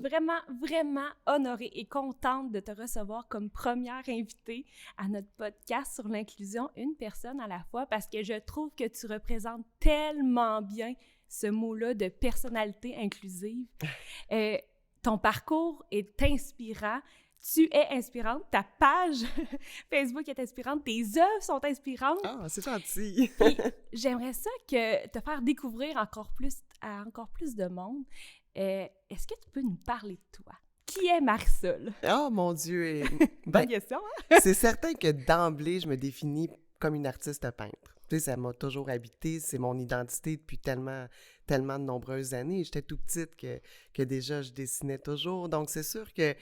vraiment, vraiment honorée et contente de te recevoir comme première invitée à notre podcast sur l'inclusion, une personne à la fois, parce que je trouve que tu représentes tellement bien ce mot-là de personnalité inclusive. Ton parcours est inspirant. Tu es inspirante. Ta page Facebook est inspirante. Tes œuvres sont inspirantes. Ah, c'est gentil! Puis j'aimerais ça que te faire découvrir encore plus à encore plus de monde. Est-ce que tu peux nous parler de toi? Qui est Marisol? Oh mon Dieu! Bonne question, hein? C'est certain que d'emblée, je me définis comme une artiste peintre. Tu sais, ça m'a toujours habité, c'est mon identité depuis tellement de nombreuses années. J'étais tout petite que déjà je dessinais toujours. Donc, c'est sûr que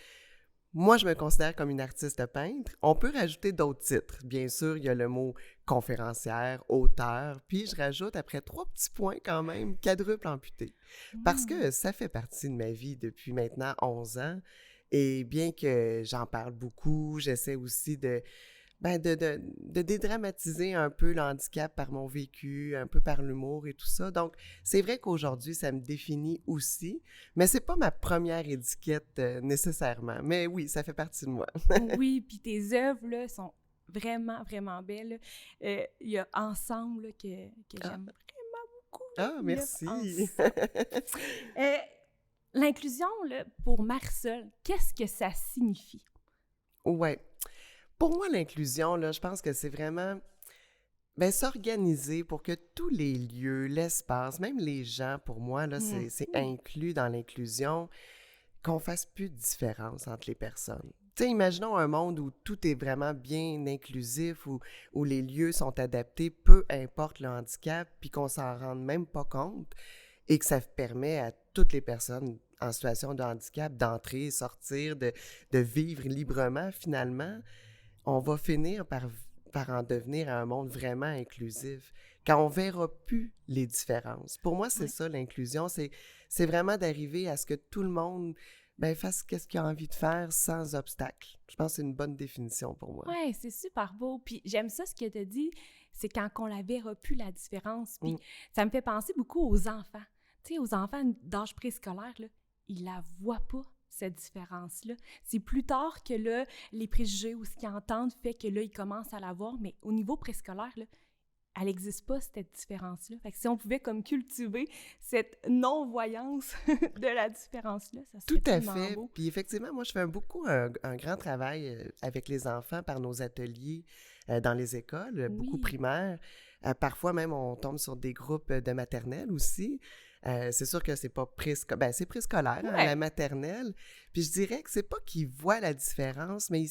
moi, je me considère comme une artiste peintre. On peut rajouter d'autres titres. Bien sûr, il y a le mot conférencière, auteur, puis je rajoute après 3 petits points quand même, quadruple amputé. Parce que ça fait partie de ma vie depuis maintenant 11 ans. Et bien que j'en parle beaucoup, j'essaie aussi de dédramatiser un peu le handicap par mon vécu, un peu par l'humour et tout ça. Donc, c'est vrai qu'aujourd'hui, ça me définit aussi, mais c'est pas ma première étiquette nécessairement. Mais oui, ça fait partie de moi. Oui, puis tes œuvres, là, sont vraiment, vraiment belles. Il y a Ensemble là, que j'aime vraiment beaucoup. Ah, merci! L'inclusion, là, pour Marisol, qu'est-ce que ça signifie? Ouais. Pour moi, l'inclusion, là, je pense que c'est vraiment s'organiser pour que tous les lieux, l'espace, même les gens, pour moi, là, c'est inclus dans l'inclusion, qu'on fasse plus de différence entre les personnes. Tu sais, imaginons un monde où tout est vraiment bien inclusif, où les lieux sont adaptés, peu importe le handicap, puis qu'on s'en rende même pas compte, et que ça permet à toutes les personnes en situation de handicap d'entrer, sortir, de vivre librement, finalement. On va finir par en devenir un monde vraiment inclusif, quand on verra plus les différences. Pour moi, c'est ça, l'inclusion, c'est vraiment d'arriver à ce que tout le monde fasse ce qu'il a envie de faire sans obstacle. Je pense que c'est une bonne définition pour moi. Oui, c'est super beau. Puis j'aime ça, ce que tu as dit, c'est quand on la verra plus, la différence. Puis ça me fait penser beaucoup aux enfants. Tu sais, aux enfants d'âge préscolaire, là, ils la voient pas, cette différence-là. C'est plus tard que là, les préjugés ou ce qu'ils entendent fait que là, ils commencent à la voir, mais au niveau préscolaire, là, elle n'existe pas, cette différence-là. Fait que si on pouvait comme cultiver cette non-voyance de la différence-là, ça serait tellement beau. Tout à fait. Beau. Puis effectivement, moi, je fais beaucoup un grand travail avec les enfants par nos ateliers dans les écoles, beaucoup primaires. Parfois même, on tombe sur des groupes de maternelle aussi. C'est sûr que c'est pas c'est préscolaire, hein, la maternelle. Puis je dirais que c'est pas qu'ils voient la différence, mais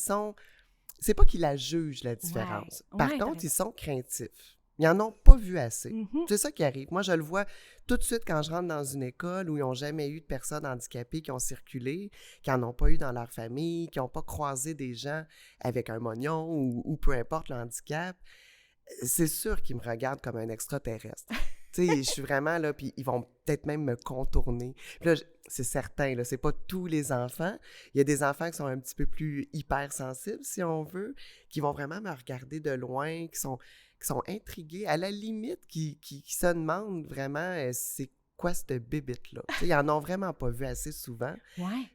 c'est pas qu'ils la jugent, la différence. Par contre, ils sont craintifs. Ils en ont pas vu assez. C'est ça qui arrive. Moi, je le vois tout de suite quand je rentre dans une école où ils n'ont jamais eu de personnes handicapées qui ont circulé, qui n'en ont pas eu dans leur famille, qui n'ont pas croisé des gens avec un moignon ou peu importe le handicap. C'est sûr qu'ils me regardent comme un extraterrestre. Tu sais, je suis vraiment là, puis ils vont peut-être même me contourner. Puis là, c'est certain, là, c'est pas tous les enfants. Il y a des enfants qui sont un petit peu plus hypersensibles, si on veut, qui vont vraiment me regarder de loin, qui sont intrigués, à la limite, qui se demandent vraiment c'est quoi cette bébite-là. Tu sais, ils en ont vraiment pas vu assez souvent.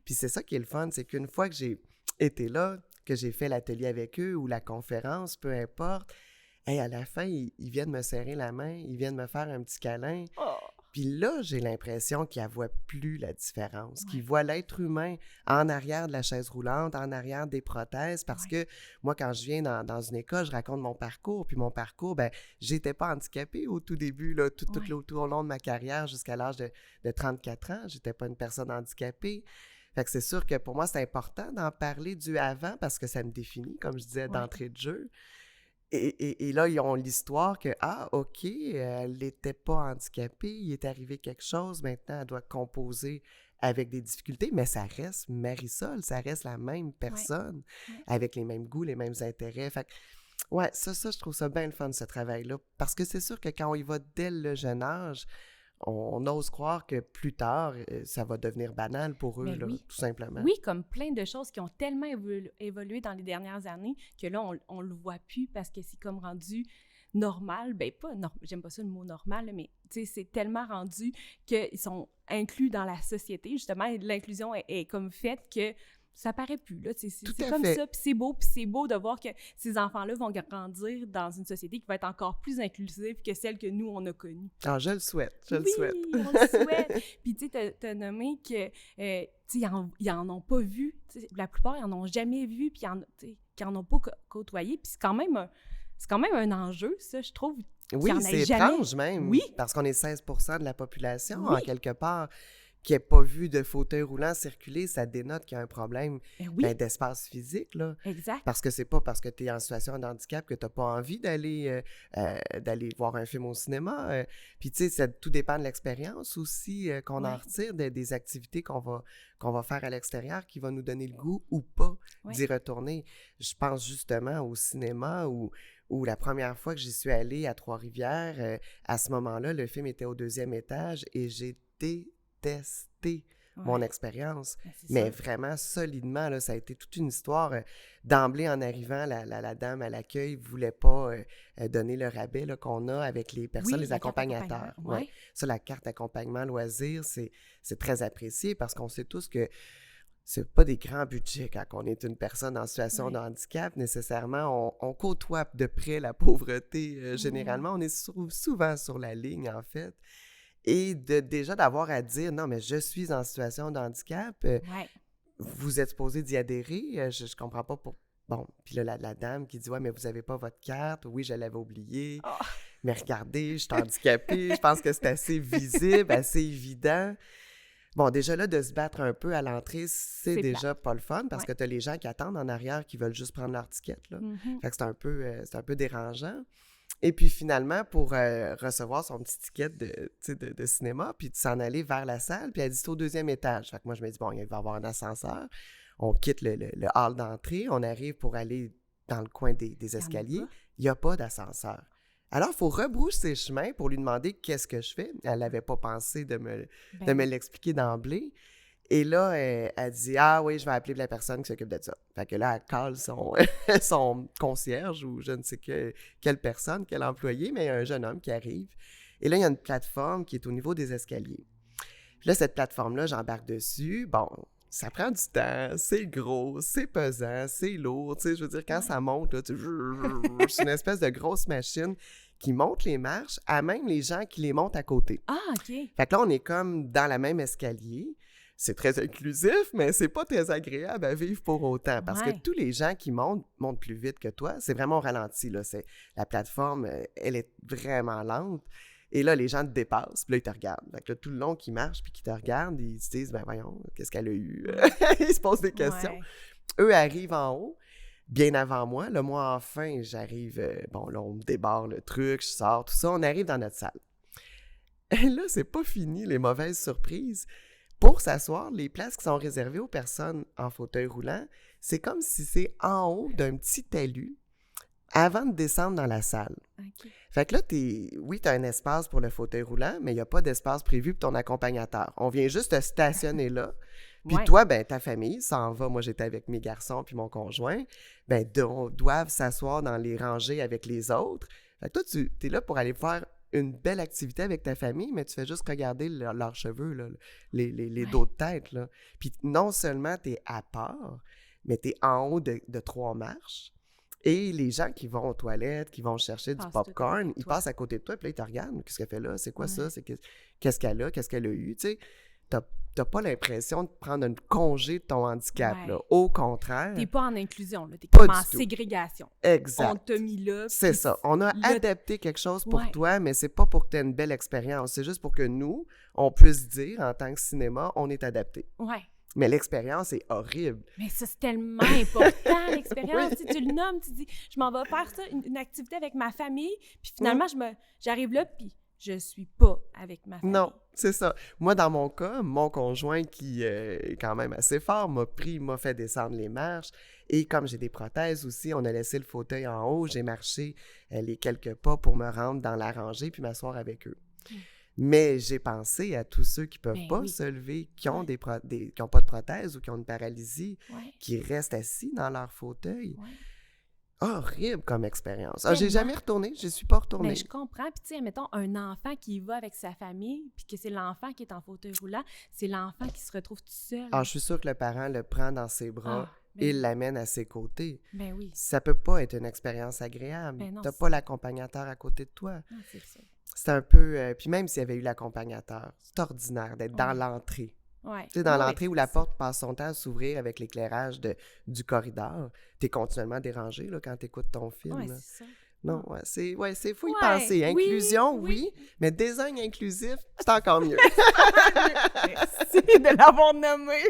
Puis c'est ça qui est le fun, c'est qu'une fois que j'ai été là, que j'ai fait l'atelier avec eux ou la conférence, peu importe, à la fin, ils viennent me serrer la main, ils viennent me faire un petit câlin. Puis là, j'ai l'impression qu'ils ne voient plus la différence, qu'ils voient l'être humain en arrière de la chaise roulante, en arrière des prothèses, parce que moi, quand je viens dans une école, je raconte mon parcours, puis mon parcours, j'étais pas handicapée au tout début, là, tout au long de ma carrière, jusqu'à l'âge de 34 ans, j'étais pas une personne handicapée. Fait que c'est sûr que pour moi, c'est important d'en parler du avant, parce que ça me définit, comme je disais, d'entrée de jeu. Et là, ils ont l'histoire que, OK, elle n'était pas handicapée, il est arrivé quelque chose, maintenant, elle doit composer avec des difficultés, mais ça reste Marisol, ça reste la même personne, avec les mêmes goûts, les mêmes intérêts. Fait que, ça, je trouve ça bien le fun, ce travail-là, parce que c'est sûr que quand on y va dès le jeune âge, on ose croire que plus tard, ça va devenir banal pour eux, là, tout simplement. Oui, comme plein de choses qui ont tellement évolué dans les dernières années que là, on le voit plus parce que c'est comme rendu normal, ben pas, j'aime pas ça le mot normal, là, mais tu sais, c'est tellement rendu qu'ils sont inclus dans la société, justement, et l'inclusion est comme faite que ça paraît plus, là, c'est comme fait. ça, puis c'est beau de voir que ces enfants-là vont grandir dans une société qui va être encore plus inclusive que celle que nous, on a connue. Ah, je le souhaite, le souhaite. Oui, on le souhaite! Puis tu sais, t'as nommé que, tu sais, ils en ont pas vu, la plupart, ils en ont jamais vu, puis qu'ils en ont pas côtoyé, puis c'est quand même un enjeu, ça, je trouve. Oui, c'est étrange même, oui. Parce qu'on est 16% de la population, en quelque part, qui n'ait pas vu de fauteuil roulant circuler, ça dénote qu'il y a un problème d'espace physique, là. Exact. Parce que c'est pas parce que tu es en situation de handicap que tu n'as pas envie d'aller voir un film au cinéma. Puis, tu sais, tout dépend de l'expérience aussi qu'on en retire, des activités qu'on va faire à l'extérieur qui va nous donner le goût ou pas d'y retourner. Je pense justement au cinéma où la première fois que j'y suis allée à Trois-Rivières, à ce moment-là, le film était au 2e étage et j'ai détesté mon expérience. Mais vraiment, solidement, là, ça a été toute une histoire. D'emblée, en arrivant, la dame à l'accueil ne voulait pas donner le rabais là, qu'on a avec les personnes, les accompagnateurs. Ça, la carte accompagnement loisir, c'est très apprécié parce qu'on sait tous que c'est pas des grands budgets quand on est une personne en situation de handicap. Nécessairement, on côtoie de près la pauvreté. Généralement, on est souvent sur la ligne, en fait. Et déjà d'avoir à dire, non, mais je suis en situation de handicap, vous êtes supposé d'y adhérer, je comprends pas pour... Bon, puis là, la dame qui dit, ouais, mais vous avez pas votre carte, oui, je l'avais oubliée, mais regardez, je suis handicapée, je pense que c'est assez visible, assez évident. Bon, déjà là, de se battre un peu à l'entrée, c'est déjà pas le fun parce que tu as les gens qui attendent en arrière qui veulent juste prendre leur ticket, là. Fait que c'est un peu dérangeant. Et puis finalement, pour recevoir son petit ticket de cinéma, puis de s'en aller vers la salle, puis elle dit c'est au 2e étage. Fait que moi, je me dis, bon, il va y avoir un ascenseur. On quitte le hall d'entrée, on arrive pour aller dans le coin des escaliers. Il n'y a pas d'ascenseur. Alors, il faut rebrousser chemin pour lui demander qu'est-ce que je fais. Elle n'avait pas pensé de me l'expliquer d'emblée. Et là, elle dit « Ah oui, je vais appeler la personne qui s'occupe de ça. » Fait que là, elle cale son concierge ou je ne sais quelle personne, quel employé, mais il y a un jeune homme qui arrive. Et là, il y a une plateforme qui est au niveau des escaliers. Puis là, cette plateforme-là, j'embarque dessus. Bon, ça prend du temps, c'est gros, c'est pesant, c'est lourd. Tu sais, je veux dire, quand ça monte, là, c'est une espèce de grosse machine qui monte les marches à même les gens qui les montent à côté. Ah, OK. Fait que là, on est comme dans la même escalier. C'est très inclusif, mais c'est pas très agréable à vivre pour autant. Parce que tous les gens qui montent plus vite que toi. C'est vraiment au ralenti, là. La plateforme, elle est vraiment lente. Et là, les gens te dépassent, puis là, ils te regardent. Fait que là, tout le long qu'ils marchent puis qu'ils te regardent, ils se disent, ben voyons, qu'est-ce qu'elle a eu? Ils se posent des questions. Eux arrivent en haut, bien avant moi. Là, moi, enfin, j'arrive, bon, là, on me débarre le truc, je sors, tout ça. On arrive dans notre salle. Et là, c'est pas fini, les mauvaises surprises. Pour s'asseoir, les places qui sont réservées aux personnes en fauteuil roulant, c'est comme si c'est en haut d'un petit talus avant de descendre dans la salle. Okay. Fait que là, oui, tu as un espace pour le fauteuil roulant, mais il n'y a pas d'espace prévu pour ton accompagnateur. On vient juste te stationner là. Puis toi, ben ta famille s'en va. Moi, j'étais avec mes garçons puis mon conjoint. Ben, doivent s'asseoir dans les rangées avec les autres. Fait que toi, tu es là pour aller faire une belle activité avec ta famille, mais tu fais juste regarder leurs cheveux, là, les dos de tête. Là. Puis non seulement tu es à part, mais tu es en haut de 3 marches. Et les gens qui vont aux toilettes, qui vont chercher du popcorn, ils passent à côté de toi, puis là, ils te regardent. Qu'est-ce qu'elle fait là? C'est quoi ça? Qu'est-ce qu'elle a? Qu'est-ce qu'elle a eu? Tu sais, t'as pas l'impression de prendre un congé de ton handicap. Là. Au contraire. T'es pas en inclusion, là. T'es comme en ségrégation. Exact. On t'a mis là. C'est ça. On a adapté quelque chose pour toi, mais c'est pas pour que tu aies une belle expérience. C'est juste pour que nous, on puisse dire, en tant que cinéma, on est adapté. Ouais. Mais l'expérience est horrible. Mais ça, c'est tellement important, l'expérience. Tu le nommes, tu dis, je m'en vais faire ça, une activité avec ma famille, puis finalement, j'arrive là, puis je suis pas avec ma famille. Non, c'est ça. Moi, dans mon cas, mon conjoint, qui est quand même assez fort, m'a fait descendre les marches. Et comme j'ai des prothèses aussi, on a laissé le fauteuil en haut. J'ai marché les quelques pas pour me rendre dans la rangée puis m'asseoir avec eux. Mais j'ai pensé à tous ceux qui ne peuvent pas se lever, qui ont qui ont pas de prothèse ou qui ont une paralysie, qui restent assis dans leur fauteuil. Horrible comme expérience. Ah, j'ai Tellement. jamais retourné, je suis pas Mais retournée. je comprends. Puis, tu sais, mettons, un enfant qui y va avec sa famille, puis que c'est l'enfant qui est en fauteuil roulant, c'est l'enfant qui se retrouve tout seul. Ah, je suis sûre que le parent le prend dans ses bras Ben et oui. l'amène à ses côtés. Ben oui. Ça peut pas être une expérience agréable. Ben non, T'as c'est- pas l'accompagnateur à côté de toi. Non, c'est ça. C'est un peu... puis même s'il y avait eu l'accompagnateur, c'est ordinaire d'être dans Ouais. l'entrée. Ouais. Tu sais, dans Ouais, l'entrée où c'est la ça. porte passe son temps à s'ouvrir avec l'éclairage du corridor, t'es continuellement dérangé là, quand t'écoutes ton film. Ouais, là. c'est ça. Non, c'est fou y Ouais, penser. oui, Inclusion, oui. oui, mais design inclusif, c'est encore mieux. Merci de l'avoir nommé.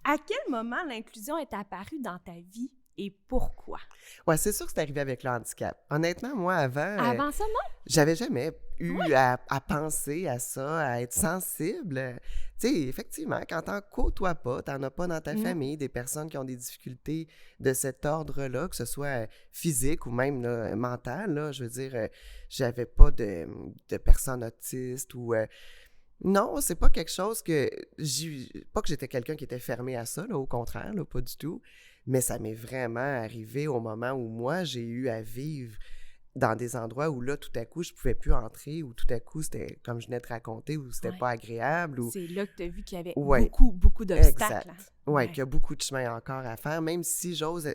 À quel moment l'inclusion est apparue dans ta vie et pourquoi? Ouais, c'est sûr que c'est arrivé avec le handicap. Honnêtement, moi, avant, Avant ça, non? j'avais jamais eu à penser à ça, à être sensible. Tu sais, effectivement, quand t'en côtoies pas, t'en as pas dans ta famille des personnes qui ont des difficultés de cet ordre-là, que ce soit physique ou même là, mental, là, je veux dire, j'avais pas de personnes autistes ou... non, c'est pas quelque chose que... Pas que j'étais quelqu'un qui était fermé à ça, là, au contraire, là, pas du tout. Mais ça m'est vraiment arrivé au moment où moi, j'ai eu à vivre dans des endroits où là, tout à coup, je pouvais plus entrer, ou tout à coup, c'était, comme je venais de raconter, où c'était Ouais. pas agréable, ou... C'est là que tu as vu qu'il y avait Ouais. beaucoup d'obstacles. Exact. Hein? Oui, qu'il y a beaucoup de chemin encore à faire, même si j'ose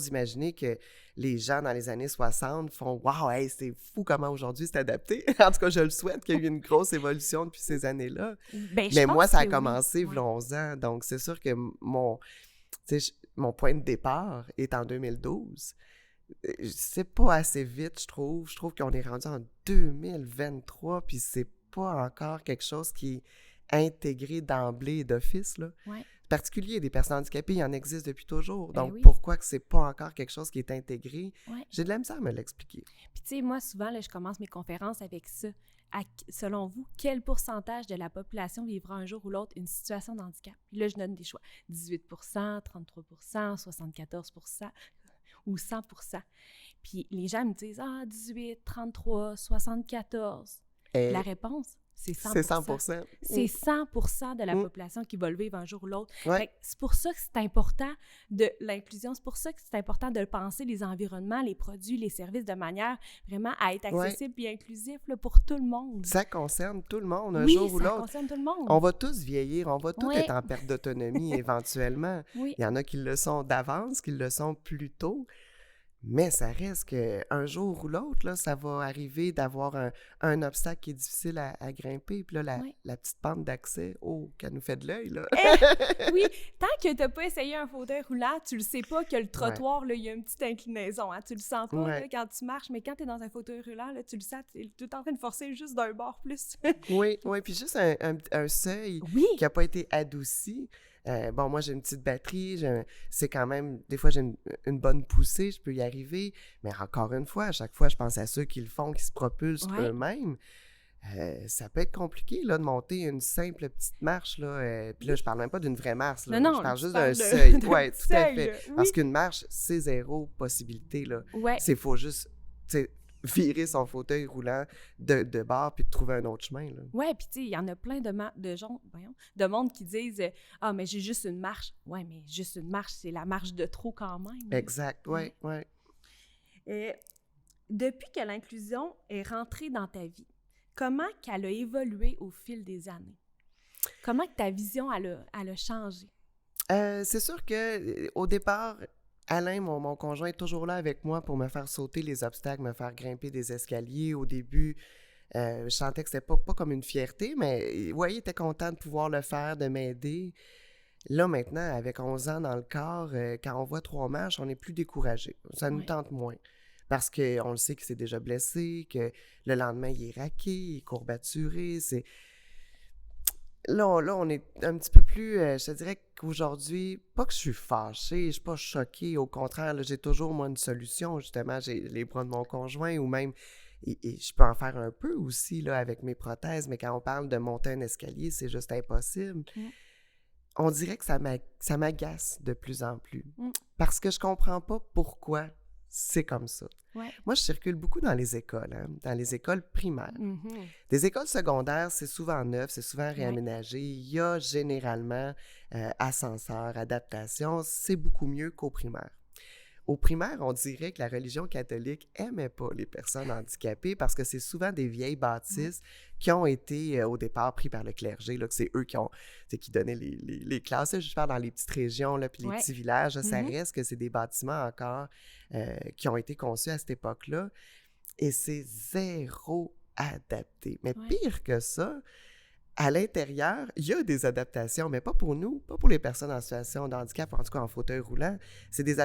imaginer que les gens dans les années 60 font « Wow, hey, c'est fou comment aujourd'hui c'est adapté! » En tout cas, je le souhaite qu'il y ait eu une grosse évolution depuis ces années-là. Ben, je Mais pense moi, ça a que commencé oui. il y a 11 ans, donc c'est sûr que mon point de départ est en 2012. C'est pas assez vite, je trouve. Je trouve qu'on est rendu en 2023, puis c'est pas encore quelque chose qui est intégré d'emblée d'office, là. Ouais. Particulier, des personnes handicapées, il y en existe depuis toujours. Ben Donc, oui. pourquoi que c'est pas encore quelque chose qui est intégré? Ouais. J'ai de la misère à me l'expliquer. Puis, tu sais, moi, souvent, là, je commence mes conférences avec ça. Selon vous, quel pourcentage de la population vivra un jour ou l'autre une situation de handicap? Puis là, je donne des choix. 18 33 74 ou 100 Puis les gens me disent « Ah, 18, 33, 74. » La réponse, c'est 100 C'est 100%. C'est 100 de la population qui va le vivre un jour ou l'autre. Ouais. Fait que c'est pour ça que c'est important de l'inclusion, c'est pour ça que c'est important de penser les environnements, les produits, les services de manière vraiment à être accessible et inclusif là, pour tout le monde. Ça concerne tout le monde, un Oui, jour ou ça l'autre. concerne tout le monde. On va tous vieillir, on va tous Ouais. être en perte d'autonomie éventuellement. Oui. Il y en a qui le sont d'avance, qui le sont plus tôt. Mais ça reste qu'un jour ou l'autre, là, ça va arriver d'avoir un obstacle qui est difficile à grimper. Puis là, la petite pente d'accès, qu'elle nous fait de l'œil, là. Oui, tant que t'as pas essayé un fauteuil roulant, tu le sais pas que le trottoir, là, il y a une petite inclinaison. Hein? Tu le sens pas là, quand tu marches, mais quand t'es dans un fauteuil roulant, là, tu le sens, tu es tout en train de forcer juste d'un bord plus. Oui, puis juste un seuil qui n'a pas été adouci. Bon, moi, j'ai une petite batterie, c'est quand même, des fois, j'ai une bonne poussée, je peux y arriver, mais encore une fois, à chaque fois, je pense à ceux qui le font, qui se propulsent eux-mêmes. Ça peut être compliqué, là, de monter une simple petite marche, là. Puis là, je parle même pas d'une vraie marche, là. Non, je parle juste d'un seuil. Oui, tout à fait. Oui. Parce qu'une marche, c'est zéro possibilité, là. Ouais. C'est faut juste, tu sais, virer son fauteuil roulant de bord puis de trouver un autre chemin, là. Ouais, puis tu sais, il y en a plein de monde qui disent « Ah, mais j'ai juste une marche. » Ouais, mais juste une marche, c'est la marche de trop quand même. Exact, oui. Depuis que l'inclusion est rentrée dans ta vie, comment qu'elle a évolué au fil des années? Comment que ta vision, elle a changé? C'est sûr que au départ, Alain, mon conjoint, est toujours là avec moi pour me faire sauter les obstacles, me faire grimper des escaliers. Au début, je sentais que c'était pas comme une fierté, mais ouais, il était content de pouvoir le faire, de m'aider. Là, maintenant, avec 11 ans dans le corps, quand on voit 3 marches, on n'est plus découragé. Ça nous tente moins. Parce qu'on le sait qu'il s'est déjà blessé, que le lendemain, il est raqué, il est courbaturé. Là, on est un petit peu plus... je te dirais qu'aujourd'hui, pas que je suis fâchée, je suis pas choquée. Au contraire, là, j'ai toujours, moi, une solution. Justement, j'ai les bras de mon conjoint ou même... Et je peux en faire un peu aussi là, avec mes prothèses, mais quand on parle de monter un escalier, c'est juste impossible. On dirait que ça m'agace de plus en plus. Parce que je comprends pas pourquoi c'est comme ça. Ouais. Moi, je circule beaucoup dans les écoles, hein, dans les écoles primaires. Des écoles secondaires, c'est souvent neuf, c'est souvent réaménagé. Il y a généralement ascenseur, adaptation. C'est beaucoup mieux qu'au primaire. Au primaire, on dirait que la religion catholique aimait pas les personnes handicapées parce que c'est souvent des vieilles bâtisses qui ont été au départ pris par le clergé, là, que c'est eux qui donnaient les classes. Là, je parle dans les petites régions, là, puis les petits villages, là, ça reste que c'est des bâtiments encore qui ont été conçus à cette époque-là. Et c'est zéro adapté. Mais pire que ça, à l'intérieur, il y a des adaptations, mais pas pour nous, pas pour les personnes en situation de handicap, en tout cas en fauteuil roulant. C'est des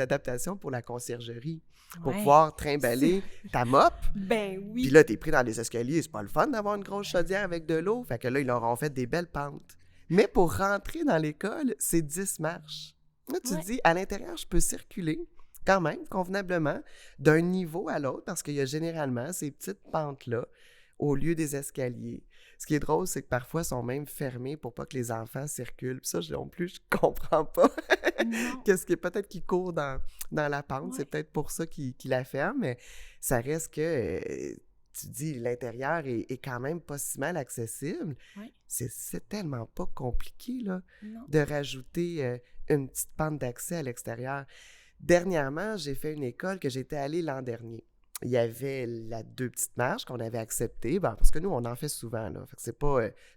adaptations pour la conciergerie, pour pouvoir trimballer ta mop. Ben oui. Puis là, t'es pris dans les escaliers, c'est pas le fun d'avoir une grosse chaudière avec de l'eau. Fait que là, ils leur ont fait des belles pentes. Mais pour rentrer dans l'école, c'est 10 marches. Là, tu te dis, à l'intérieur, je peux circuler quand même, convenablement, d'un niveau à l'autre, parce qu'il y a généralement ces petites pentes-là au lieu des escaliers. Ce qui est drôle, c'est que parfois, ils sont même fermés pour pas que les enfants circulent. Puis ça, non plus, je comprends pas. Qu'est-ce qui est peut-être qu'ils courent dans la pente. C'est peut-être pour ça qu'ils la ferment, mais ça reste que, tu dis, l'intérieur est quand même pas si mal accessible. C'est tellement pas compliqué, là, de rajouter une petite pente d'accès à l'extérieur. Dernièrement, j'ai fait une école que j'étais allée l'an dernier. Il y avait 2 petites marches qu'on avait acceptées, parce que nous, on en fait souvent, là. Fait que c'est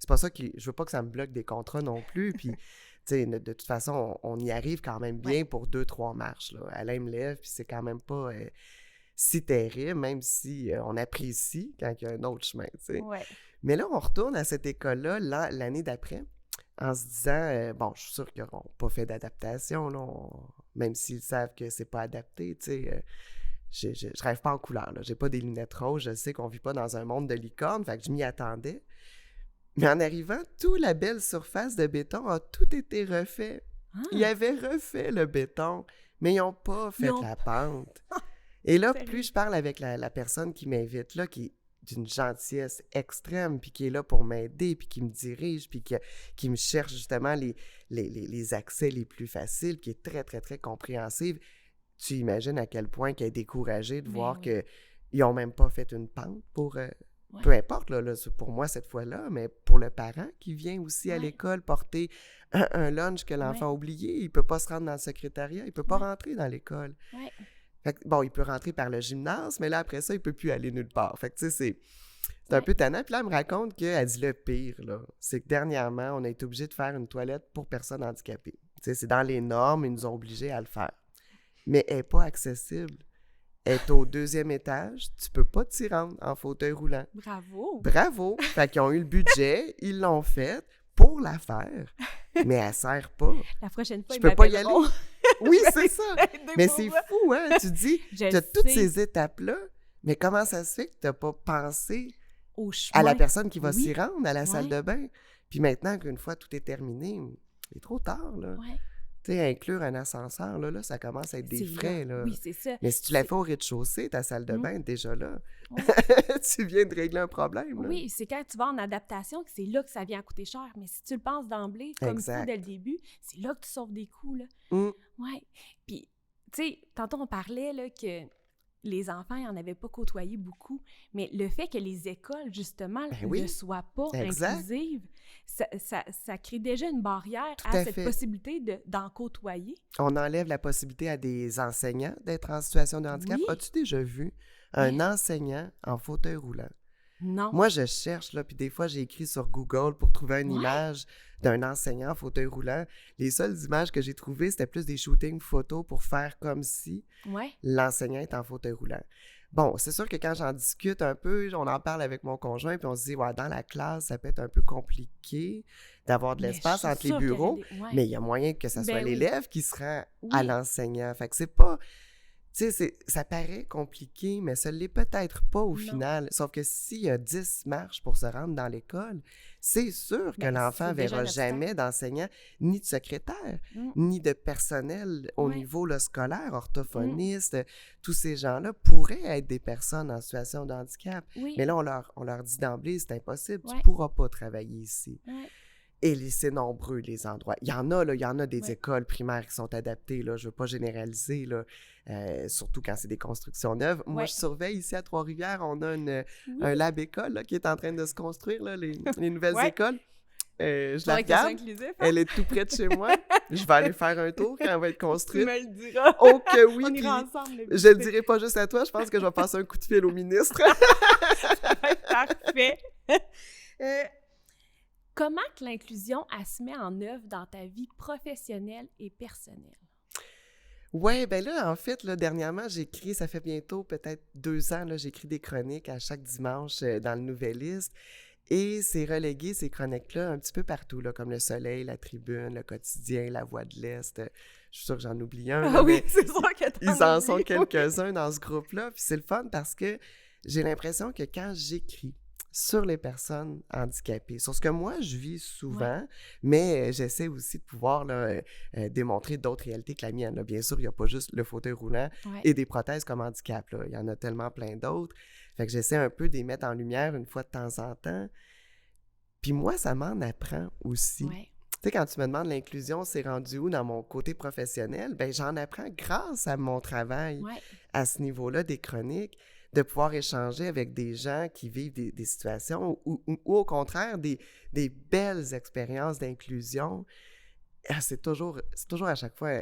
pas ça qui... Je veux pas que ça me bloque des contrats non plus, puis, tu sais, de toute façon, on y arrive quand même bien pour 2-3 marches, là. Alain me lève, puis c'est quand même pas si terrible, même si on apprécie quand il y a un autre chemin, tu sais. Mais là, on retourne à cette école-là l'année d'après, en se disant, je suis sûr qu'ils n'auront pas fait d'adaptation, là, même s'ils savent que c'est pas adapté, tu sais... Je rêve pas en couleur, là. J'ai pas des lunettes roses, je sais qu'on vit pas dans un monde de licorne, fait que je m'y attendais. Mais en arrivant, toute la belle surface de béton a tout été refait. Ils avaient refait le béton, mais ils n'ont pas fait la pente. Et là, plus je parle avec la personne qui m'invite là, qui est d'une gentillesse extrême, puis qui est là pour m'aider, puis qui me dirige, puis qui me cherche justement les accès les plus faciles, qui est très, très, très compréhensive, tu imagines à quel point qu'elle est découragée de voir qu'ils n'ont même pas fait une pente pour... Peu importe, là, pour moi, cette fois-là, mais pour le parent qui vient aussi à l'école porter un lunch que l'enfant a oublié, il ne peut pas se rendre dans le secrétariat, il ne peut pas rentrer dans l'école. Fait que, il peut rentrer par le gymnase, mais là, après ça, il ne peut plus aller nulle part. Fait que, tu sais, c'est un peu tannant. Puis là, elle me raconte qu'elle dit le pire, là, c'est que dernièrement, on a été obligé de faire une toilette pour personnes handicapées. Tu sais, c'est dans les normes, ils nous ont obligés à le faire. Mais elle n'est pas accessible. Elle est au 2e étage. Tu peux pas t'y rendre en fauteuil roulant. Bravo! Fait qu'ils ont eu le budget, ils l'ont fait pour la faire, mais elle sert pas. La prochaine fois, je peux pas y aller. Oui, c'est ça. Mais c'est fou, hein? Tu dis, tu as toutes ces étapes-là, mais comment ça se fait que tu n'as pas pensé à la personne qui va s'y rendre, à la salle de bain? Puis maintenant qu'une fois tout est terminé, il est trop tard, là. Tu sais, inclure un ascenseur, là, ça commence à être des frais, là. Oui, c'est ça. Mais si tu la fais au rez-de-chaussée, ta salle de bain est déjà là. Tu viens de régler un problème, là. Oui, c'est quand tu vas en adaptation que c'est là que ça vient à coûter cher. Mais si tu le penses d'emblée, comme ça, dès le début, c'est là que tu sauves des coûts, là. Oui. Puis, tu sais, tantôt, on parlait, là, que les enfants, ils n'en avaient pas côtoyé beaucoup. Mais le fait que les écoles, justement, ne soient pas inclusives, ça crée déjà une barrière à cette possibilité d'en côtoyer. On enlève la possibilité à des enseignants d'être en situation de handicap. As-tu déjà vu un enseignant en fauteuil roulant? Non. Moi, je cherche, là, puis des fois, j'ai écrit sur Google pour trouver une image d'un enseignant en fauteuil roulant. Les seules images que j'ai trouvées, c'était plus des shootings photos pour faire comme si l'enseignant est en fauteuil roulant. Bon, c'est sûr que quand j'en discute un peu, on en parle avec mon conjoint, puis on se dit, dans la classe, ça peut être un peu compliqué d'avoir de l'espace entre les bureaux, mais il y a moyen que ce soit l'élève qui se rend à l'enseignant. Fait que c'est pas... Tu sais, ça paraît compliqué, mais ça l'est peut-être pas au final. Sauf que s'il y a 10 marches pour se rendre dans l'école, c'est sûr que l'enfant ne verra jamais d'enseignant, ni de secrétaire, ni de personnel au niveau scolaire, orthophoniste. Tous ces gens-là pourraient être des personnes en situation de handicap. Mais là, on leur dit d'emblée, c'est impossible, tu ne pourras pas travailler ici. Et c'est nombreux, les endroits. Il y en a des écoles primaires qui sont adaptées, là, je ne veux pas généraliser, là, surtout quand c'est des constructions neuves. Moi, je surveille ici à Trois-Rivières, on a un lab école là, qui est en train de se construire, là, les nouvelles écoles. Je la regarde. Inclusif, hein? Elle est tout près de chez moi. Je vais aller faire un tour quand elle va être construite. Tu me le diras. Oh que oui! On ira ensemble. Je le dirai pas juste à toi, je pense que je vais passer un coup de fil au ministre. Ça va être parfait. Comment que l'inclusion, elle se met en œuvre dans ta vie professionnelle et personnelle? Ouais, ben là, en fait, là, dernièrement, j'écris, ça fait bientôt peut-être 2 ans, là, j'écris des chroniques à chaque dimanche dans le Nouvelliste. Et c'est relégué, ces chroniques-là, un petit peu partout, là, comme Le Soleil, La Tribune, Le Quotidien, La Voix de l'Est. Je suis sûre que j'en oublie un. Ah oui, c'est sûr que ils en sont quelques-uns dans ce groupe-là. Puis c'est le fun parce que j'ai l'impression que quand j'écris sur les personnes handicapées, sur ce que moi je vis souvent, mais j'essaie aussi de pouvoir là, démontrer d'autres réalités que la mienne. Là. Bien sûr, il n'y a pas juste le fauteuil roulant et des prothèses comme handicap. Là. Il y en a tellement plein d'autres. Fait que j'essaie un peu de les mettre en lumière une fois de temps en temps. Puis moi, ça m'en apprend aussi. Tu sais, quand tu me demandes l'inclusion, c'est rendu où dans mon côté professionnel? Bien, j'en apprends grâce à mon travail à ce niveau-là des chroniques, de pouvoir échanger avec des gens qui vivent des situations ou au contraire, des belles expériences d'inclusion. C'est toujours à chaque fois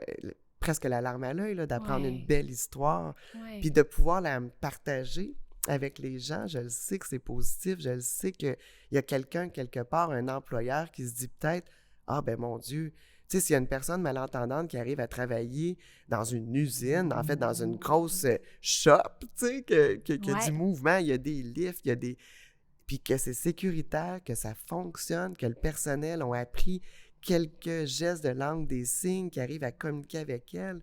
presque la larme à l'œil là, d'apprendre une belle histoire, puis de pouvoir la partager avec les gens. Je le sais que c'est positif, je le sais qu'il y a quelqu'un quelque part, un employeur qui se dit peut-être « Ah ben mon Dieu », tu sais, s'il y a une personne malentendante qui arrive à travailler dans une usine, en fait, dans une grosse shop, tu sais, qu'il y a du mouvement, il y a des lifts, il y a des... Puis que c'est sécuritaire, que ça fonctionne, que le personnel a appris quelques gestes de langue des signes, qui arrivent à communiquer avec elle,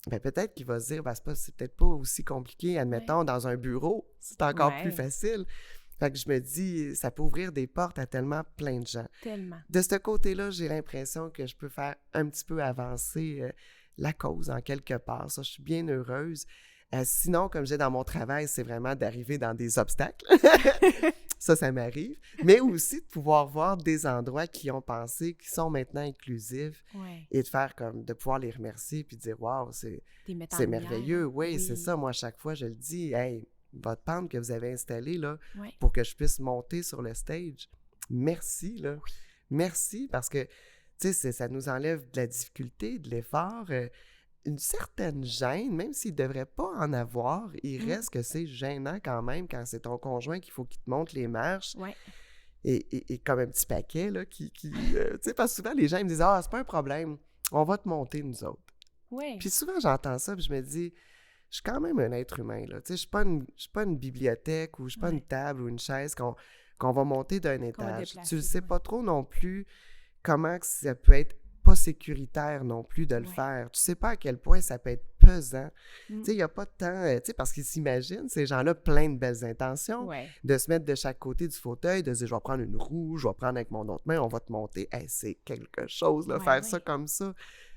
bien peut-être qu'il va se dire, ben, c'est peut-être pas aussi compliqué, admettons, dans un bureau, c'est encore plus facile. Fait que je me dis, ça peut ouvrir des portes à tellement plein de gens. Tellement. De ce côté-là, j'ai l'impression que je peux faire un petit peu avancer la cause en quelque part. Ça, je suis bien heureuse. Sinon, comme j'ai dans mon travail, c'est vraiment d'arriver dans des obstacles. Ça m'arrive. Mais aussi de pouvoir voir des endroits qui ont pensé, qui sont maintenant inclusifs et de faire comme, de pouvoir les remercier puis de dire, waouh, c'est merveilleux. Oui, c'est ça. Moi, à chaque fois, je le dis, hey, votre pente que vous avez installée là, pour que je puisse monter sur le stage. Merci, là. Merci, parce que, tu sais, ça nous enlève de la difficulté, de l'effort, une certaine gêne, même s'il ne devrait pas en avoir, il reste que c'est gênant quand même quand c'est ton conjoint qu'il faut qu'il te montre les marches. Et comme un petit paquet, là, tu sais, parce que souvent, les gens ils me disent « Ah, c'est pas un problème, on va te monter, nous autres. » Puis souvent, j'entends ça, puis je me dis... Je suis quand même un être humain, là. Tu sais, je suis pas une bibliothèque ou je suis pas une table ou une chaise qu'on va monter d'un étage. Tu ne sais pas trop non plus comment que ça peut être pas sécuritaire non plus de le faire. Tu sais pas à quel point ça peut être pesant. Tu sais, il n'y a pas de temps, tu sais, parce qu'ils s'imaginent, ces gens-là, plein de belles intentions, de se mettre de chaque côté du fauteuil, de se dire, je vais prendre une roue, je vais prendre avec mon autre main, on va te monter. Hey, c'est quelque chose, là, faire ça comme ça.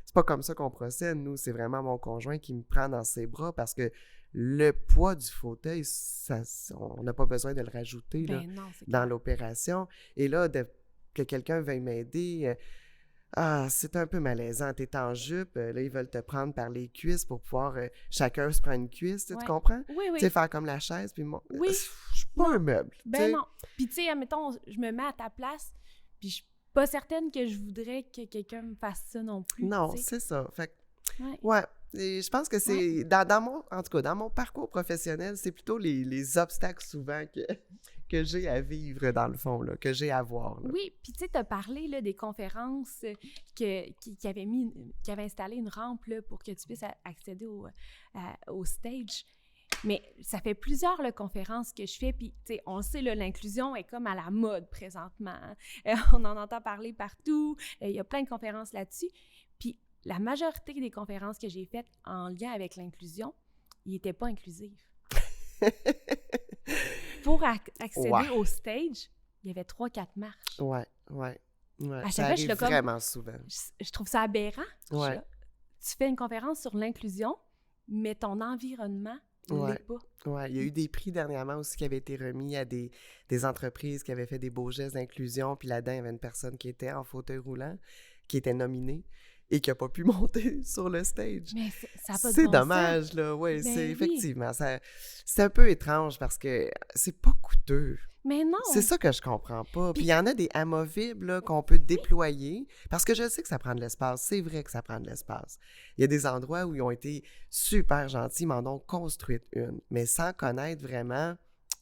C'est pas comme ça qu'on procède, nous. C'est vraiment mon conjoint qui me prend dans ses bras parce que le poids du fauteuil, on n'a pas besoin de le rajouter là, dans l'opération. Et là, que quelqu'un veuille m'aider, c'est un peu malaisant. T'es en jupe, là, ils veulent te prendre par les cuisses pour pouvoir... chacun se prend une cuisse, tu comprends? Oui. Tu sais, faire comme la chaise, puis je suis pas un meuble. Ben non. Puis tu sais, admettons, je me mets à ta place, puis je suis pas certaine que je voudrais que quelqu'un me fasse ça non plus. Non, c'est ça. Fait que, et je pense que c'est... En tout cas, dans mon parcours professionnel, c'est plutôt les obstacles souvent que j'ai à vivre, dans le fond, là, que j'ai à voir. Là. Oui, puis tu sais, tu as parlé là, des conférences qui avaient installé une rampe là, pour que tu puisses accéder au stage. Mais ça fait plusieurs conférences que je fais, puis tu sais, on le sait, là, l'inclusion est comme à la mode présentement. On en entend parler partout, il y a plein de conférences là-dessus. Puis la majorité des conférences que j'ai faites en lien avec l'inclusion, ils n'étaient pas inclusifs. Pour accéder au stage, il y avait 3-4 marches. Ouais. À ça arrive vraiment souvent. Je trouve ça aberrant. Ouais. Tu fais une conférence sur l'inclusion, mais ton environnement ne l'est pas. Oui, il y a eu des prix dernièrement aussi qui avaient été remis à des entreprises qui avaient fait des beaux gestes d'inclusion, puis là-dedans, il y avait une personne qui était en fauteuil roulant, qui était nominée et qui n'a pas pu monter sur le stage. Mais ça n'a pas de C'est bon dommage, sens. là, oui, Ben c'est oui. effectivement. C'est un peu étrange parce que c'est pas coûteux. Mais non! C'est ça que je comprends pas. Puis il y en a des amovibles là, qu'on peut déployer, parce que je sais que ça prend de l'espace. C'est vrai que ça prend de l'espace. Il y a des endroits où ils ont été super gentils, ils m'en ont construite une, mais sans connaître vraiment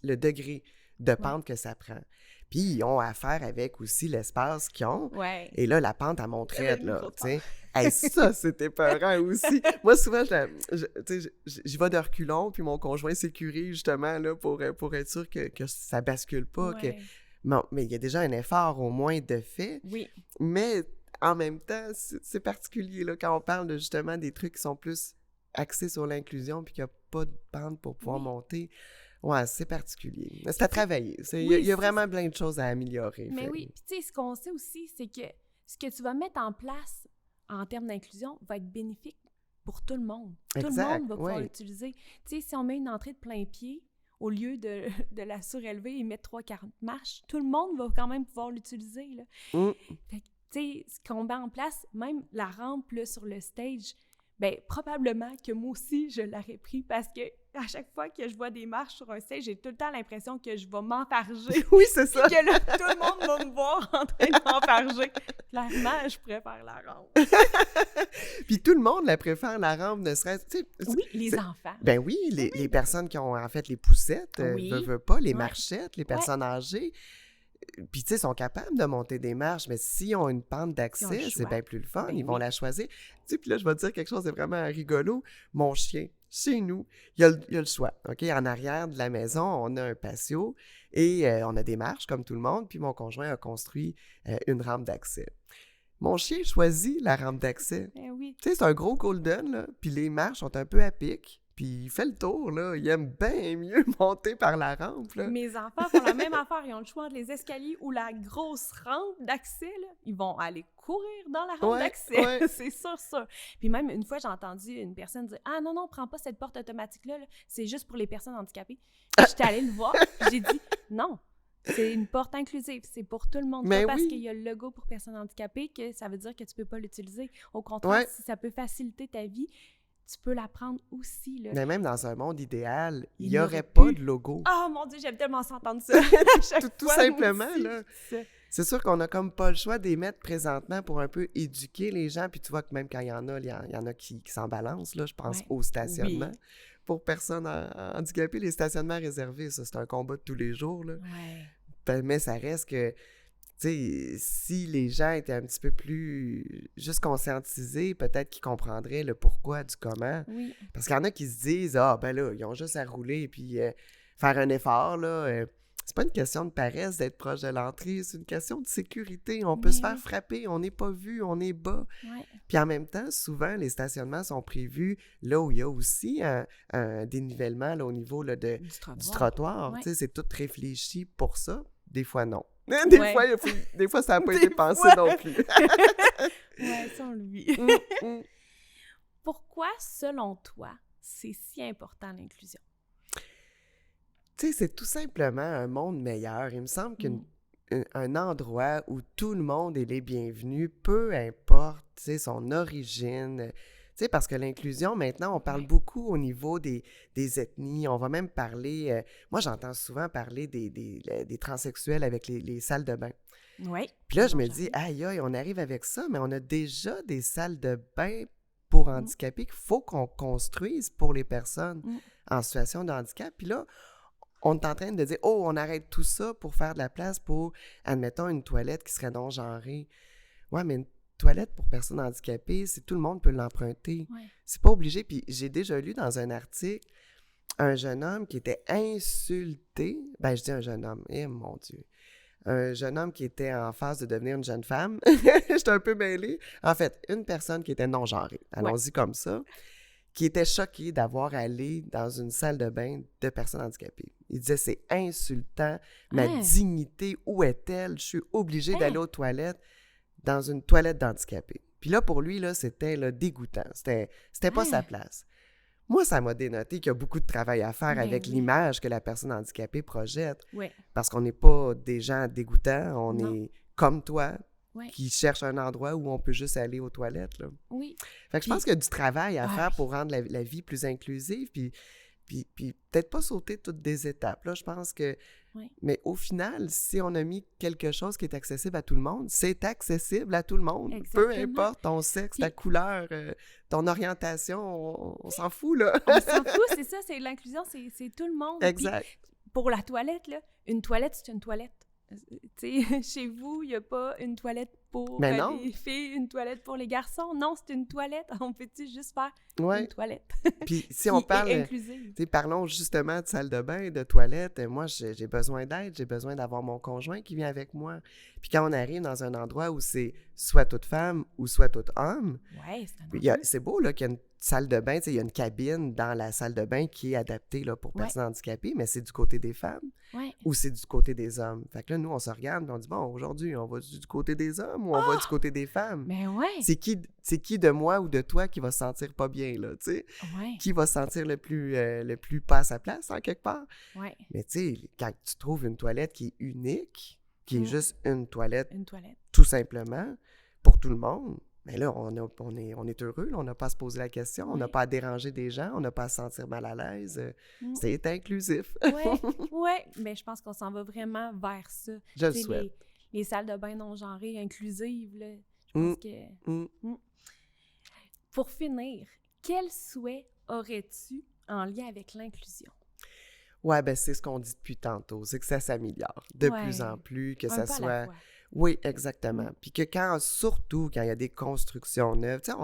le degré de pente que ça prend. Puis ils ont à faire avec aussi l'espace qu'ils ont. Ouais. Et là, la pente à montrette, là, tu sais. Hey, ça, c'était peurant aussi. Moi, souvent, j'y vais de reculons, puis mon conjoint sécurise, justement, là, pour être sûr que ça bascule pas. Ouais. Bon, mais il y a déjà un effort, au moins, de fait. Oui. Mais, en même temps, c'est particulier, là, quand on parle, justement, des trucs qui sont plus axés sur l'inclusion, puis qu'il n'y a pas de pente pour pouvoir monter. Ouais, c'est particulier. C'est à travailler. Il y a vraiment plein de choses à améliorer. Mais oui, puis tu sais, ce qu'on sait aussi, c'est que ce que tu vas mettre en place en termes d'inclusion va être bénéfique pour tout le monde. Tout le monde va pouvoir l'utiliser. Tu sais, si on met une entrée de plein pied, au lieu de la surélever et mettre 3-4 marches, tout le monde va quand même pouvoir l'utiliser, là. Fait que, tu sais, ce qu'on met en place, même la rampe, là, sur le stage, bien, probablement que moi aussi, je l'aurais pris parce que à chaque fois que je vois des marches sur un stage, j'ai tout le temps l'impression que je vais m'enfarger. Oui, c'est ça. Et que là, tout le monde va me voir en train de m'enfarger. Clairement, je préfère la rampe. Puis tout le monde la préfère, la rampe, ne serait-ce... Oui, les enfants. Ben oui, les personnes qui ont en fait les poussettes, veulent pas, les marchettes, les personnes âgées. Puis, tu sais, sont capables de monter des marches, mais s'ils ont une pente d'accès, c'est bien plus le fun. Ils vont la choisir. Tu sais, puis là, je vais te dire quelque chose de vraiment rigolo. Mon chien, chez nous, il a le choix. OK? En arrière de la maison, on a un patio et on a des marches, comme tout le monde. Puis mon conjoint a construit une rampe d'accès. Mon chien choisit la rampe d'accès. Ben oui. Tu sais, c'est un gros golden, là. Puis les marches sont un peu à pic. Puis il fait le tour, là. Il aime bien mieux monter par la rampe, là. Mes enfants font la même affaire. Ils ont le choix entre les escaliers ou la grosse rampe d'accès, là. Ils vont aller courir dans la rampe d'accès. Ouais. C'est sûr, ça. Puis même, une fois, j'ai entendu une personne dire « Ah non, non, prends pas cette porte automatique-là. Là. C'est juste pour les personnes handicapées. » J'étais allée le voir. J'ai dit « Non, c'est une porte inclusive. C'est pour tout le monde. Mais pas parce qu'il y a le logo pour personnes handicapées que ça veut dire que tu peux pas l'utiliser. Au contraire, Ouais. si ça peut faciliter ta vie, tu peux la prendre aussi. Là. Mais même dans un monde idéal, il n'y aurait pas de logo. Oh mon Dieu, j'aime tellement s'entendre ça. tout simplement, là. C'est sûr qu'on a comme pas le choix d'y mettre présentement pour un peu éduquer les gens. Puis tu vois que même quand il y en a qui s'en balancent, là. Je pense au stationnement. Oui. Pour personnes handicapées, les stationnements réservés, ça, c'est un combat de tous les jours, là. Ouais. Mais ça reste que... Tu sais, si les gens étaient un petit peu plus juste conscientisés, peut-être qu'ils comprendraient le pourquoi du comment. Oui. Parce qu'il y en a qui se disent « Ah, ben là, ils ont juste à rouler et puis faire un effort, là. C'est pas une question de paresse d'être proche de l'entrée, c'est une question de sécurité. On peut se faire frapper, on n'est pas vu, on est bas. Ouais. Puis en même temps, souvent, les stationnements sont prévus là où il y a aussi un dénivellement là, au niveau là, du trottoir. Ouais. Tu sais, c'est tout réfléchi pour ça. Des fois, non. Des fois, ça n'a pas été pensé non plus. Ouais, ça, on le vit. Pourquoi, selon toi, c'est si important l'inclusion? Tu sais, c'est tout simplement un monde meilleur. Il me semble qu'un endroit où tout le monde est les bienvenus, peu importe son origine. Tu sais, parce que l'inclusion, maintenant, on parle beaucoup au niveau des ethnies. On va même parler... moi, j'entends souvent parler des transsexuels avec les salles de bain. Oui. Puis là, je me dis, aïe, aïe, on arrive avec ça, mais on a déjà des salles de bain pour handicapés qu'il faut qu'on construise pour les personnes en situation de handicap. Puis là, on est en train de dire, oh, on arrête tout ça pour faire de la place pour, admettons, une toilette qui serait non-genrée. Ouais, mais une toilette pour personnes handicapées, tout le monde peut l'emprunter. Ouais. C'est pas obligé. Puis j'ai déjà lu dans un article un jeune homme qui était insulté. Ben, je dis un jeune homme. Eh, mon Dieu. Un jeune homme qui était en phase de devenir une jeune femme. J'étais un peu mêlée. En fait, une personne qui était non-genrée. Allons-y comme ça. Qui était choqué d'avoir allé dans une salle de bain de personnes handicapées. Il disait, c'est insultant. Ma dignité, où est-elle? Je suis obligé d'aller aux toilettes dans une toilette d'handicapés. Puis là, pour lui, là, c'était là, dégoûtant. C'était pas sa place. Moi, ça m'a dénoté qu'il y a beaucoup de travail à faire avec l'image que la personne handicapée projette. Oui. Parce qu'on n'est pas des gens dégoûtants, on est comme toi, qui cherche un endroit où on peut juste aller aux toilettes. Là. Oui. Fait que je pense qu'il y a du travail à faire pour rendre la vie plus inclusive, puis peut-être pas sauter toutes des étapes. Là. Je pense que Oui. Mais au final, si on a mis quelque chose qui est accessible à tout le monde, c'est accessible à tout le monde. Exactement. Peu importe ton sexe, Puis, ta couleur, ton orientation, on s'en fout, là. on s'en fout, c'est ça, c'est l'inclusion, c'est tout le monde. Exact. Puis, pour la toilette, là, une toilette, c'est une toilette. Tu sais, chez vous, il n'y a pas une toilette pour les filles, une toilette pour les garçons. Non, c'est une toilette. On peut-tu juste faire une toilette? Puis si on parle, inclusive. Parlons justement de salle de bain, de toilette. Moi, j'ai besoin d'aide, j'ai besoin d'avoir mon conjoint qui vient avec moi. Puis quand on arrive dans un endroit où c'est soit toute femme ou soit tout homme, c'est beau là, qu'il y a une salle de bain, il y a une cabine dans la salle de bain qui est adaptée là, pour personnes handicapées, mais c'est du côté des femmes ou c'est du côté des hommes. Fait que là, nous, on se regarde et on dit, bon, aujourd'hui, on va du côté des hommes ou on va du côté des femmes? Mais ouais! C'est qui de moi ou de toi qui va se sentir pas bien, là, tu sais? Qui va se sentir le plus pas à sa place, en quelque part? Mais tu sais, quand tu trouves une toilette qui est unique, qui est juste une toilette, tout simplement, pour tout le monde, mais là, on est heureux, là, on n'a pas à se poser la question, on n'a pas à déranger des gens, on n'a pas à se sentir mal à l'aise. C'est inclusif. Oui, mais je pense qu'on s'en va vraiment vers ça. Je le souhaite. Les salles de bain non-genrées, inclusives, là, je pense que... Pour finir, quel souhait aurais-tu en lien avec l'inclusion? Ouais, ben c'est ce qu'on dit depuis tantôt, c'est que ça s'améliore de plus en plus, que ça soit... Oui, exactement. Puis que surtout quand il y a des constructions neuves, tu sais,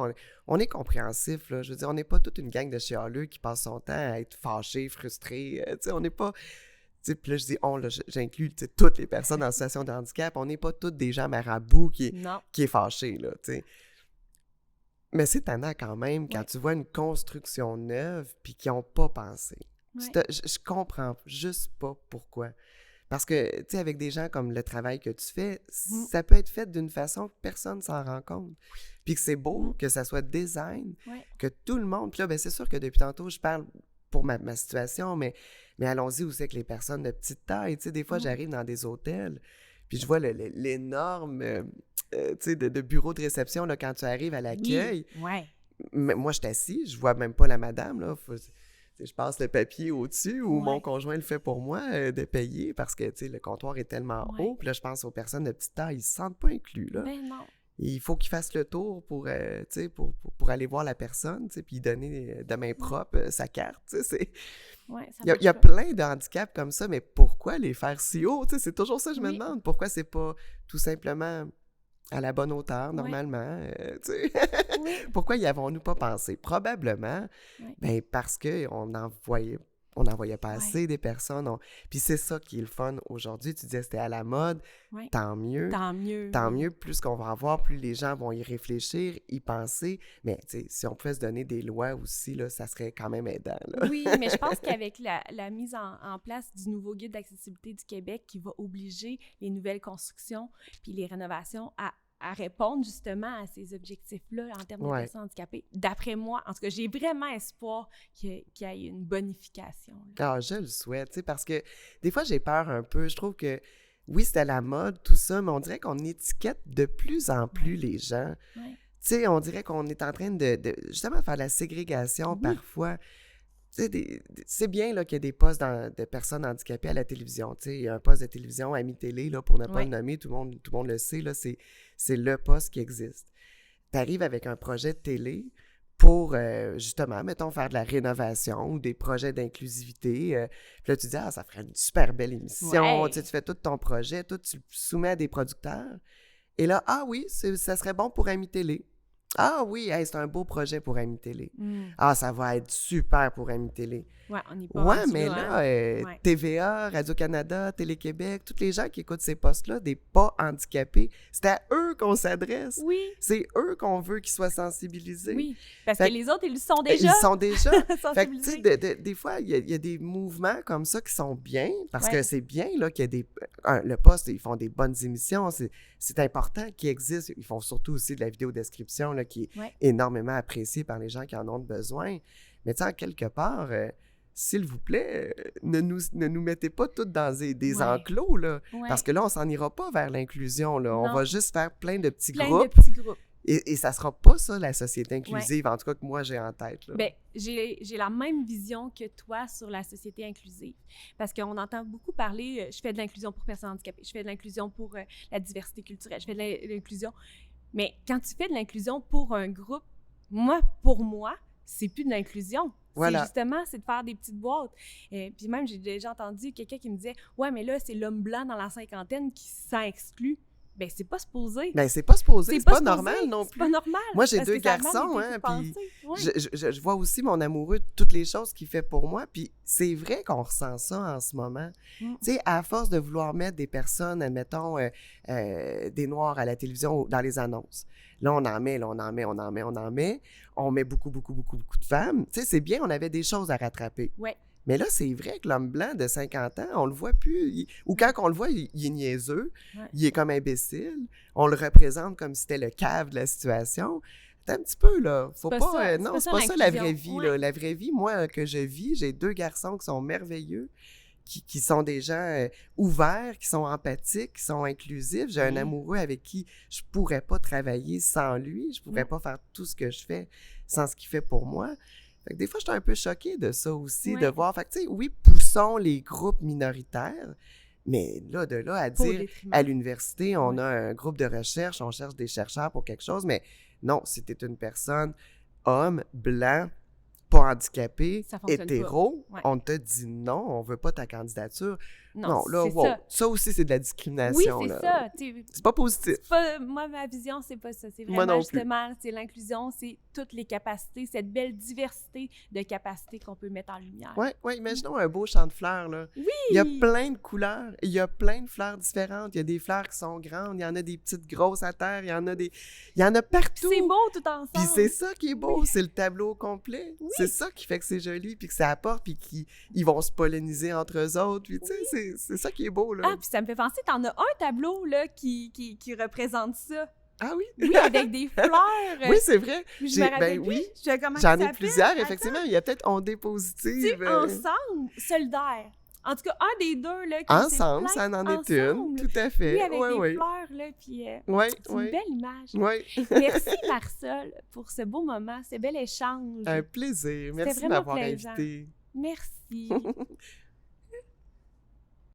on est compréhensif, là. Je veux dire, on n'est pas toute une gang de chialeux qui passe son temps à être fâchés, frustrés. Tu sais, on n'est pas... Tu sais, puis là, je dis on, là, j'inclus toutes les personnes en situation de handicap. On n'est pas toutes des gens marabouts qui est fâché, là, tu sais. Mais c'est tannant quand même quand tu vois une construction neuve puis qu'ils n'ont pas pensé. Je comprends juste pas pourquoi. Parce que, tu sais, avec des gens comme le travail que tu fais, ça peut être fait d'une façon que personne ne s'en rend compte. Puis que c'est beau, que ça soit design, que tout le monde... Puis là, ben, c'est sûr que depuis tantôt, je parle pour ma situation, mais allons-y aussi avec les personnes de petite taille. Tu sais, des fois, j'arrive dans des hôtels, puis je vois l'énorme, tu sais, de bureau de réception, là, quand tu arrives à l'accueil. Moi, je suis assis, je vois même pas la madame, là. Je passe le papier au-dessus ou mon conjoint le fait pour moi de payer parce que le comptoir est tellement haut. Puis là, je pense aux personnes de petite taille, ils ne se sentent pas inclus. Là. Ben non. Il faut qu'ils fassent le tour pour aller voir la personne puis donner de main propre sa carte. Il y a plein de handicaps comme ça, mais pourquoi les faire si haut? C'est toujours ça que je me demande. Pourquoi c'est pas tout simplement à la bonne hauteur, normalement? Pourquoi y avons-nous pas pensé? Probablement, parce qu'on n'en voyait pas assez des personnes. Puis c'est ça qui est le fun aujourd'hui. Tu disais que c'était à la mode. Tant mieux. Tant mieux. Plus qu'on va en voir, plus les gens vont y réfléchir, y penser. Mais si on pouvait se donner des lois aussi, là, ça serait quand même aidant. Là. Oui, mais je pense qu'avec la mise en place du nouveau guide d'accessibilité du Québec qui va obliger les nouvelles constructions puis les rénovations à répondre justement à ces objectifs-là en termes de personnes handicapées. D'après moi, en tout cas, j'ai vraiment espoir qu'il y ait une bonification. Ah, je le souhaite, parce que des fois, j'ai peur un peu. Je trouve que, oui, c'est à la mode, tout ça, mais on dirait qu'on étiquette de plus en plus les gens. Tu sais, on dirait qu'on est en train de justement faire de la ségrégation parfois. C'est bien là, qu'il y ait des postes de personnes handicapées à la télévision. Il y a un poste de télévision, Ami Télé, là, pour ne pas le nommer, tout le monde le sait, là, c'est le poste qui existe. Tu arrives avec un projet de télé pour, justement, mettons, faire de la rénovation ou des projets d'inclusivité. Puis là, tu dis, ça ferait une super belle émission. Tu fais tout ton projet, tout, tu le soumets à des producteurs. Et là, oui, ça serait bon pour Ami Télé. Ah oui, c'est un beau projet pour Ami Télé. Ça va être super pour Ami Télé. On n'y pas mais là, TVA, Radio-Canada, Télé-Québec, tous les gens qui écoutent ces postes-là, des pas handicapés, c'est à eux qu'on s'adresse. Oui. C'est eux qu'on veut qu'ils soient sensibilisés. Oui, parce que les autres, ils le sont déjà. Ils sont déjà. Fait que, tu sais, des fois, il y a des mouvements comme ça qui sont bien, parce que c'est bien là, qu'il y a des... le poste, ils font des bonnes émissions, c'est important qu'ils existent. Ils font surtout aussi de la vidéodescription là, qui est énormément appréciée par les gens qui en ont besoin. Mais tu sais, en quelque part... s'il vous plaît, ne nous mettez pas toutes dans des enclos, là, parce que là, on s'en ira pas vers l'inclusion. Là. On va juste faire plein de petits groupes. Et ça sera pas ça, la société inclusive, en tout cas que moi j'ai en tête. Là. Bien, j'ai la même vision que toi sur la société inclusive. Parce qu'on entend beaucoup parler, je fais de l'inclusion pour personnes handicapées, je fais de l'inclusion pour la diversité culturelle, je fais de l'inclusion. Mais quand tu fais de l'inclusion pour un groupe, pour moi, c'est plus de l'inclusion. Voilà. C'est de faire des petites boîtes. Puis même, j'ai déjà entendu quelqu'un qui me disait « Ouais, mais là, c'est l'homme blanc dans la cinquantaine qui se sent exclu. » Ben, c'est pas supposé. Ben, c'est pas supposé. C'est pas normal non plus. C'est pas normal. Moi, j'ai 2 garçons, hein, puis je vois aussi mon amoureux, toutes les choses qu'il fait pour moi, puis c'est vrai qu'on ressent ça en ce moment. Tu sais, à force de vouloir mettre des personnes, admettons, des Noirs à la télévision ou dans les annonces. Là, on en met, on met beaucoup de femmes. Tu sais, c'est bien, on avait des choses à rattraper. Ouais. Mais là, c'est vrai que l'homme blanc de 50 ans, on le voit plus. Ou quand on le voit, il est niaiseux, il est comme imbécile. On le représente comme si c'était le cave de la situation. T'as un petit peu, là. Faut pas. Non, c'est pas ça la vraie vie, là. La vraie vie, moi, que je vis, j'ai 2 garçons qui sont merveilleux, qui sont des gens ouverts, qui sont empathiques, qui sont inclusifs. J'ai un amoureux avec qui je pourrais pas travailler sans lui. Je pourrais pas faire tout ce que je fais sans ce qu'il fait pour moi. Fait que des fois, je suis un peu choquée de ça aussi, de voir. Fait que, tu sais, oui, poussons les groupes minoritaires, mais là, de là à dire à l'université, on a un groupe de recherche, on cherche des chercheurs pour quelque chose, mais non, si t'es une personne, homme, blanc, pas handicapé, hétéro, on te dit non, on veut pas ta candidature. Non, là, ça aussi, c'est de la discrimination. Oui, c'est ça. C'est pas positif. Moi, ma vision, c'est pas ça. C'est vraiment justement, c'est l'inclusion, c'est toutes les capacités, cette belle diversité de capacités qu'on peut mettre en lumière. Oui, imaginons un beau champ de fleurs, là. Oui! Il y a plein de couleurs, il y a plein de fleurs différentes. Il y a des fleurs qui sont grandes, il y en a des petites grosses à terre, il y en a partout. C'est beau tout ensemble. Puis c'est ça qui est beau, c'est le tableau complet. C'est ça qui fait que c'est joli, puis que ça apporte, puis qu'ils vont se polliniser entre eux autres. Puis tu sais, c'est ça qui est beau, là. Ah, puis ça me fait penser, t'en as un tableau, là, qui représente ça. Ah oui? Oui, avec des fleurs. Oui, c'est vrai. Oui. J'en ai plusieurs, effectivement. Il y a peut-être ondées positives. Ensemble, solidaire. En tout cas, un des deux, là, qui ensemble, ça en est une, tout à fait. Oui, avec des fleurs, là, puis c'est une belle image. Oui. Merci, Marisol, pour ce beau moment, ce bel échange. Un plaisir. Merci de m'avoir invité. Merci.